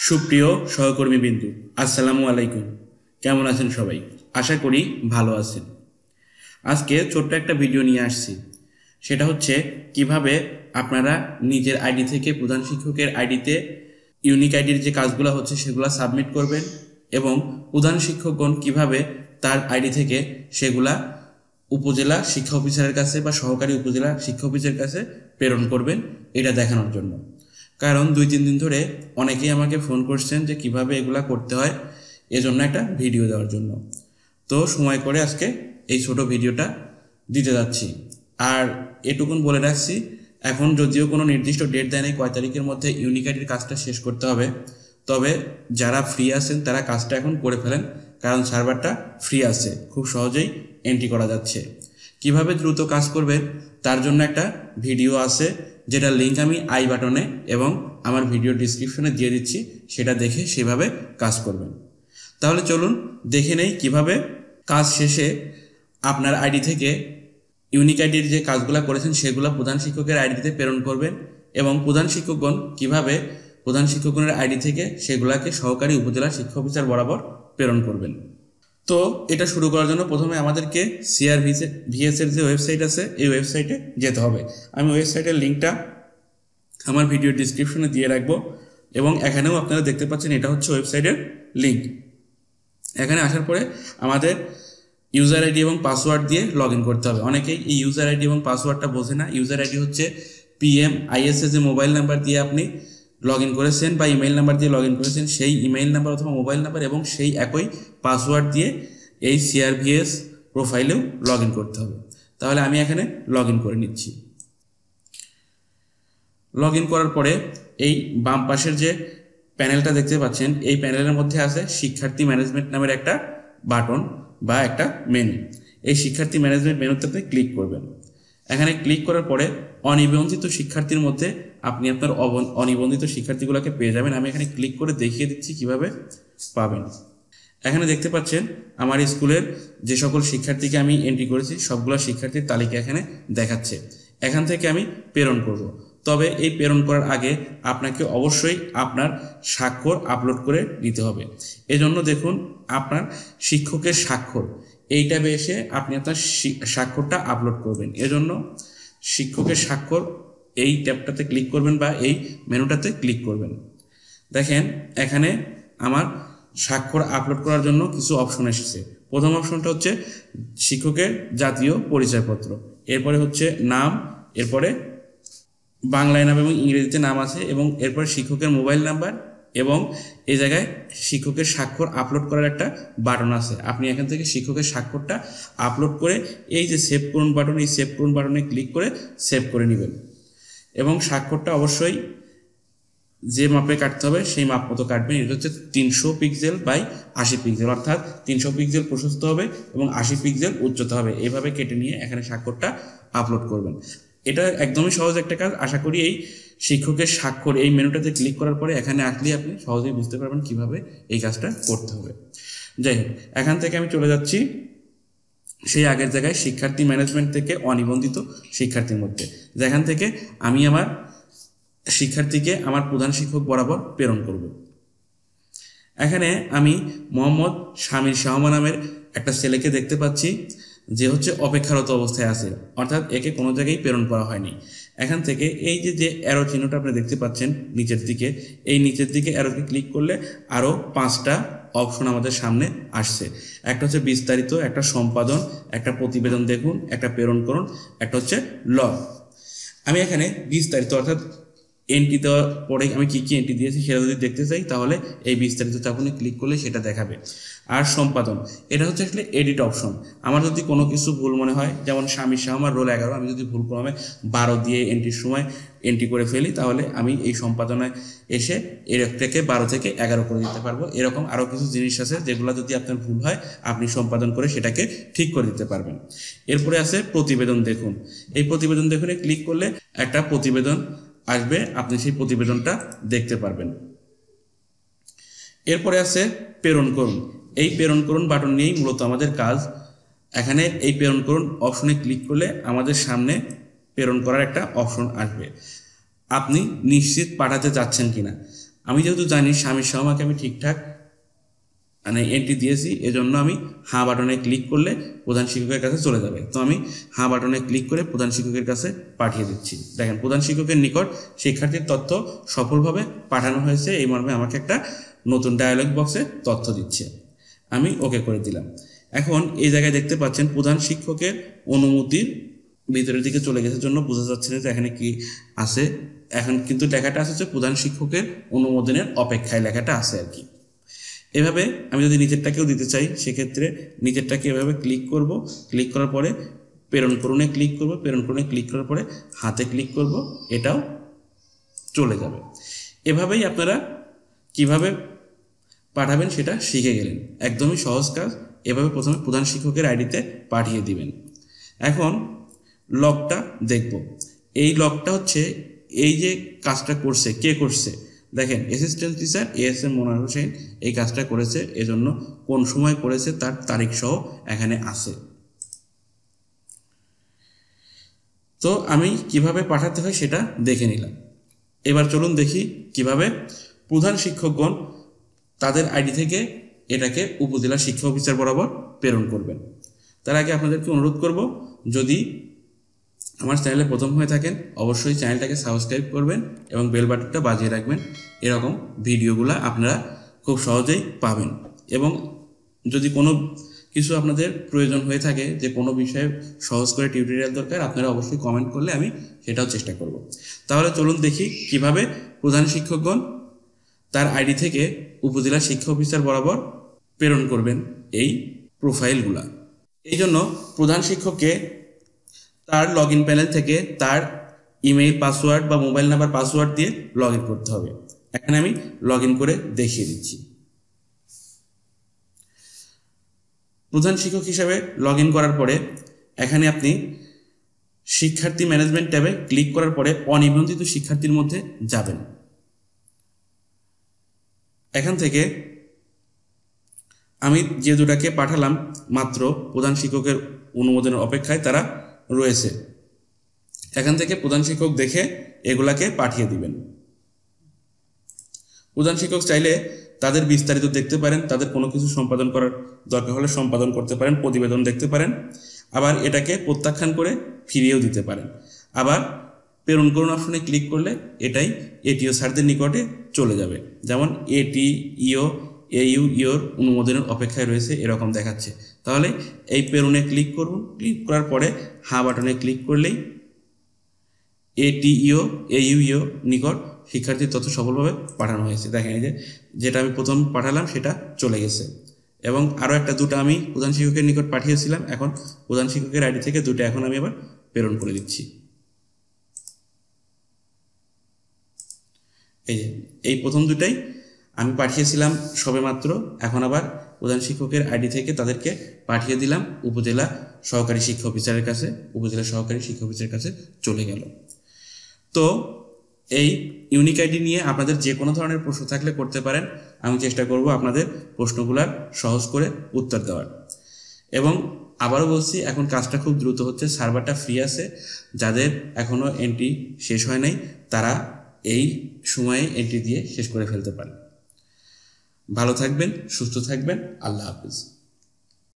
সুপ্রিয় সহকর্মীবৃন্দু, আসসালামু আলাইকুম। কেমন আছেন সবাই? আশা করি ভালো আছেন। আজকে ছোট্ট একটা ভিডিও নিয়ে আসছি। সেটা হচ্ছে কিভাবে আপনারা নিজের আইডি থেকে প্রধান শিক্ষকের আইডিতে ইউনিক আইডির যে কাজগুলো হচ্ছে সেগুলো সাবমিট করবেন এবং প্রধান শিক্ষকগণ কিভাবে তার আইডি থেকে সেগুলা উপজেলা শিক্ষা অফিসারের কাছে বা সহকারী উপজেলা শিক্ষা অফিসের কাছে প্রেরণ করবেন, এটা দেখানোর জন্য। কারণ 2-3 দিন ধরে অনেকেই আমাকে ফোন করছেন যে কিভাবে এগুলা করতে হয়, এজন্য একটা ভিডিও দেওয়ার জন্য। তো সময় করে আজকে এই ছোট ভিডিওটা দিতে যাচ্ছি। আর এটুকুন বলে রাখছি, এখন যদিও কোনো নির্দিষ্ট ডেট দেয় নাই কয় তারিখের মধ্যে ইউনিক আইডির কাজটা শেষ করতে হবে, তবে যারা ফ্রি আছেন তারা কাজটা এখন করে ফেলেন, কারণ সার্ভারটা ফ্রি আছে, খুব সহজেই এন্ট্রি করা যাচ্ছে। কিভাবে দ্রুত কাজ করবেন তার জন্য একটা ভিডিও আছে, যেটা লিঙ্ক আমি আই বাটনে এবং আমার ভিডিও ডিসক্রিপশনে দিয়ে দিচ্ছি, সেটা দেখে সেভাবে কাজ করবেন। তাহলে চলুন দেখে নেই কিভাবে কাজ শেষে আপনার আইডি থেকে ইউনিক আইডির যে কাজগুলো করেছেন সেগুলো প্রধান শিক্ষকের আইডিতে প্রেরণ করবেন এবং প্রধান শিক্ষকগণ কিভাবে প্রধান শিক্ষকগণের আইডি থেকে সেগুলাকে সহকারী উপজেলা শিক্ষা অফিসার বরাবর প্রেরণ করবেন। তো এটা শুরু করার জন্য প্রথমে আমাদেরকে CRVS এর যে ওয়েবসাইট আছে এই ওয়েবসাইটে যেতে হবে। আমি ওয়েবসাইটের লিঙ্কটা আমার ভিডিও ডিসক্রিপশনে দিয়ে রাখবো এবং এখানেও আপনারা দেখতে পাচ্ছেন এটা হচ্ছে ওয়েবসাইটের লিঙ্ক। এখানে আসার পরে আমাদের ইউজার আইডি এবং পাসওয়ার্ড দিয়ে লগ ইন করতে হবে। অনেকেই এই ইউজার আইডি এবং পাসওয়ার্ডটা বোঝে না। ইউজার আইডি হচ্ছে PMISS যে মোবাইল নাম্বার দিয়ে আপনি লগ ইন করেছেন বা ইমেইল নাম্বার দিয়ে লগ ইন করেছেন সেই ইমেইল নাম্বার অথবা মোবাইল নাম্বার এবং সেই একই পাসওয়ার্ড দিয়ে এই CRVS প্রোফাইলেও লগ ইন করতে হবে। তাহলে আমি এখানে লগ ইন করে নিচ্ছি। লগ ইন করার পরে এই বাম পাশের যে প্যানেলটা দেখতে পাচ্ছেন এই প্যানেলের মধ্যে আছে শিক্ষার্থী ম্যানেজমেন্ট নামের একটা বাটন বা একটা মেনু। এই শিক্ষার্থী ম্যানেজমেন্ট মেনুতে ক্লিক করবেন। এখানে ক্লিক করার পরে অনিবন্ধিত শিক্ষার্থীর মধ্যে আপনি আপনার অনিবন্ধিত শিক্ষার্থীগুলোকে পেয়ে যাবেন। আমি এখানে ক্লিক করে দেখিয়ে দিচ্ছি কিভাবে পাবেন। এখানে দেখতে পাচ্ছেন আমার স্কুলের যে সকল শিক্ষার্থীকে আমি এন্ট্রি করেছি সবগুলো শিক্ষার্থীর তালিকা এখানে দেখাচ্ছে। এখান থেকে আমি প্রেরণ করব। তবে এই প্রেরণ করার আগে আপনাকে অবশ্যই আপনার স্বাক্ষর আপলোড করে দিতে হবে। এজন্য দেখুন আপনার শিক্ষকের স্বাক্ষর এই ট্যাবে এসে আপনি আপনার স্বাক্ষরটা আপলোড করবেন। এজন্য শিক্ষকের স্বাক্ষর এই ট্যাবটাতে ক্লিক করবেন বা এই মেনুটাতে ক্লিক করবেন। দেখেন এখানে আমার স্বাক্ষর আপলোড করার জন্য কিছু অপশন এসেছে। প্রথম অপশনটা হচ্ছে শিক্ষকের জাতীয় পরিচয়পত্র, এরপরে হচ্ছে নাম, এরপরে বাংলায় নাম এবং ইংরেজিতে নাম আছে এবং এরপরে শিক্ষকের মোবাইল নাম্বার এবং এই জায়গায় শিক্ষকের স্বাক্ষর আপলোড করার একটা বাটন আছে। আপনি এখান থেকে শিক্ষকের স্বাক্ষরটা আপলোড করে এই যে সেভ করুন বাটন, এই সেভ করুন বাটনে ক্লিক করে সেভ করে নেবেন এবং স্বাক্ষরটা অবশ্যই যে মাপে কাটতে হবে সেই মাপ মতো কাটবেন। এটা হচ্ছে 300 পিক্সেল বাই 80 পিক্সেল, অর্থাৎ 300 পিক্সেল প্রশস্ত হবে এবং 80 পিক্সেল উচ্চতা হবে। এইভাবে কেটে নিয়ে এখানে স্বাক্ষরটা আপলোড করবেন। এটা একদমই সহজ একটা কাজ। আশা করি এই শিক্ষকের স্বাক্ষর এই মেনুটাতে ক্লিক করার পরে এখানে আসলে আপনি সহজেই বুঝতে পারবেন কিভাবে এই কাজটা করতে হবে। যাই হোক, এখান থেকে আমি চলে যাচ্ছি সেই আগের জায়গায় শিক্ষার্থী ম্যানেজমেন্ট থেকে অনিবন্ধিত শিক্ষার্থীর মধ্যে, যেখান থেকে আমি আমার শিক্ষার্থীকে আমার প্রধান শিক্ষক বরাবর প্রেরণ করব। এখানে আমি মোহাম্মদ শামীর শাহমা নামের একটা ছেলেকে দেখতে পাচ্ছি যে হচ্ছে অপেক্ষারত অবস্থায় আছে, অর্থাৎ একে কোনো জায়গায় প্রেরণ করা হয়নি। এখান থেকে এই যে অ্যারো চিহ্নটা আপনি দেখতে পাচ্ছেন নিচের দিকে, এই নিচের দিকে অ্যারোকে ক্লিক করলে আরও 5টা অপশন আমাদের সামনে আসছে। একটা হচ্ছে বিস্তারিত, একটা সম্পাদন, একটা প্রতিবেদন দেখুন, একটা প্রেরণ করুন, একটা হচ্ছে লগ। আমি এখানে বিস্তারিত অর্থাৎ এন্ট্রি দেওয়ার পরে আমি কী এন্ট্রি দিয়েছি সেটা যদি দেখতে চাই তাহলে এই বিস্তারিত চাপুনে ক্লিক করলে সেটা দেখাবে। আর সম্পাদন এটা হচ্ছে আসলে এডিট অপশন। আমার যদি কোনো কিছু ভুল মনে হয়, যেমন শামীর শাহমার রোল 11, আমি যদি ভুল ক্রমে 12 দিয়ে এন্ট্রির সময় এন্ট্রি করে ফেলি তাহলে আমি এই সম্পাদনায় এসে এটাকে 12 থেকে 11 করে দিতে পারবো। এরকম আরও কিছু জিনিস আছে যেগুলো যদি আপনার ভুল হয় আপনি সম্পাদন করে সেটাকে ঠিক করে দিতে পারবেন। এরপরে আছে প্রতিবেদন দেখুন। এই প্রতিবেদন দেখুনে ক্লিক করলে একটা প্রতিবেদন আসবে, আপনি সেই প্রতিবেদনটা দেখতে পারবেন। এরপরে আছে প্রেরণ করুন। এই প্রেরণ করুন বাটন নিয়েই মূলত আমাদের কাজ। এখানে এই প্রেরণ করুন অপশনে ক্লিক করলে আমাদের সামনে প্রেরণ করার একটা অপশন আসবে। আপনি নিশ্চিত পাঠাতে চাচ্ছেন কিনা। আমি যেহেতু জানি স্বামীর সহমাকে আমি ঠিকঠাক মানে এন্ট্রি দিয়েছি, এজন্য আমি হ্যাঁ বাটনে ক্লিক করলে প্রধান শিক্ষকের কাছে চলে যাবে। তো আমি হ্যাঁ বাটনে ক্লিক করে প্রধান শিক্ষকের কাছে পাঠিয়ে দিচ্ছি। দেখেন প্রধান শিক্ষকের নিকট শিক্ষার্থীর তথ্য সফলভাবে পাঠানো হয়েছে, এই মর্মে আমাকে একটা নতুন ডায়ালগ বক্সে তথ্য দিচ্ছে। আমি ওকে করে দিলাম। এখন এই জায়গায় দেখতে পাচ্ছেন প্রধান শিক্ষকের অনুমতির ভিতরের দিকে চলে গেছে জন্য বোঝা যাচ্ছে না যে এখানে কি আছে। এখন কিন্তু লেখাটা আছে যে প্রধান শিক্ষকের অনুমোদনের অপেক্ষায় লেখাটা আছে আর কি। এভাবে আমি যদি নিচেরটাকেও দিতে চাই সেক্ষেত্রে নিচেরটাকে এভাবে ক্লিক করব, ক্লিক করার পরে প্রেরণ করুণে ক্লিক করব, প্রেরণ করুণে ক্লিক করার পরে হাতে ক্লিক করব, এটাও চলে যাবে। এভাবেই আপনারা কিভাবে পাঠাবেন সেটা শিখে গেলেন, একদমই সহজ কাজ। এভাবে প্রথমে প্রধান শিক্ষকের আইডিতে পাঠিয়ে দিবেন। এখন লকটা দেখব। এই লকটা হচ্ছে এই যে কাজটা করছে কে করছে, দেখেন assistant teacher ASM Monowar Hossain এই কাজটা করেছে, এজন্য কোন সময় করেছে তার তারিখ সহ এখানে আছে। তো আমি কিভাবে পাঠাতে হয় সেটা দেখে নিলাম। এবার চলুন দেখি কিভাবে প্রধান শিক্ষকগণ তাদের আইডি থেকে এটাকে উপজেলা শিক্ষা অফিসার বরাবর প্রেরণ করবেন। তার আগে আপনাদেরকে অনুরোধ করব, যদি আমার চ্যানেলে প্রথম হয়ে থাকেন অবশ্যই চ্যানেলটাকে সাবস্ক্রাইব করবেন এবং বেল বাটনটা বাজিয়ে রাখবেন। এরকম ভিডিওগুলো আপনারা খুব সহজেই পাবেন। এবং যদি কোনো কিছু আপনাদের প্রয়োজন হয়ে থাকে যে কোনো বিষয়ে সহজ করে টিউটোরিয়াল দরকার, আপনারা অবশ্যই কমেন্ট করলে আমি সেটাও চেষ্টা করব। তাহলে চলুন দেখি কিভাবে প্রধান শিক্ষকগণ তার আইডি থেকে উপজেলা শিক্ষা অফিসার বরাবর প্রেরণ করবেন এই প্রোফাইলগুলা। এই জন্য প্রধান শিক্ষককে তার লগ ইন প্যানেল থেকে তার ইমেইল পাসওয়ার্ড বা মোবাইল নাম্বার পাসওয়ার্ড দিয়ে লগ ইন করতে হবে। এখানে আমি লগ ইন করে দেখিয়ে দিচ্ছি। প্রধান শিক্ষক হিসাবে লগ ইন করার পরে এখানে আপনি শিক্ষার্থী ম্যানেজমেন্ট ট্যাবে ক্লিক করার পরে অনিবন্ধিত শিক্ষার্থীর মধ্যে যাবেন। এখান থেকে আমি যে দুটাকে পাঠালাম মাত্র প্রধান শিক্ষকের অনুমোদনের অপেক্ষায় তারা রয়েছে, এখান থেকে প্রধান শিক্ষক দেখে এগুলাকে পাঠিয়ে দিবেন। প্রধান শিক্ষক চাইলে তাদের বিস্তারিত দেখতে পারেন, তাদের কোনো কিছু সম্পাদন করার দরকার হলে সম্পাদন করতে পারেন, প্রতিবেদন দেখতে পারেন, আবার এটাকে প্রত্যাখ্যান করে ফিরিয়েও দিতে পারেন। আবার প্রেরণ করুন অপশনে ক্লিক করলে এটাই এটিও স্যারদের নিকটে চলে যাবে। যেমন ATEO AU ইওর অনুমোদনের অপেক্ষায় রয়েছে এরকম দেখাচ্ছে। তাহলে এই প্রেরণে ক্লিক করুন, ক্লিক করার পরে হ্যাঁ বাটনে ক্লিক করলেই ATEO AU নিকট শিক্ষার্থীর তথ্য সফলভাবে পাঠানো হয়েছে। দেখেন এই যে যেটা আমি প্রথম পাঠালাম সেটা চলে গেছে, এবং আরও একটা দুটো আমি প্রধান শিক্ষকের নিকট পাঠিয়েছিলাম, এখন প্রধান শিক্ষকের আইডি থেকে দুটো এখন আমি আবার প্রেরণ করে দিচ্ছি। এই যে এই প্রথম দুটাই আমি পাঠিয়েছিলাম সবেমাত্র, এখন আবার প্রধান শিক্ষকের আইডি থেকে তাদেরকে পাঠিয়ে দিলাম উপজেলা সহকারী শিক্ষা অফিসারের কাছে, উপজেলা সহকারী শিক্ষা অফিসারের কাছে চলে গেল। তো এই ইউনিক আইডি নিয়ে আপনাদের যে কোনো ধরনের প্রশ্ন থাকলে করতে পারেন, আমি চেষ্টা করব আপনাদের প্রশ্নগুলার সহজ করে উত্তর দেওয়ার। এবং আবারও বলছি, এখন কাজটা খুব দ্রুত হচ্ছে, সার্ভারটা ফ্রি আছে, যাদের এখনও এন্ট্রি শেষ হয় নাই তারা এই সময়ে এন্ট্রি দিয়ে শেষ করে ফেলতে পারেন। ভালো থাকবেন, সুস্থ থাকবেন, আল্লাহ হাফিজ।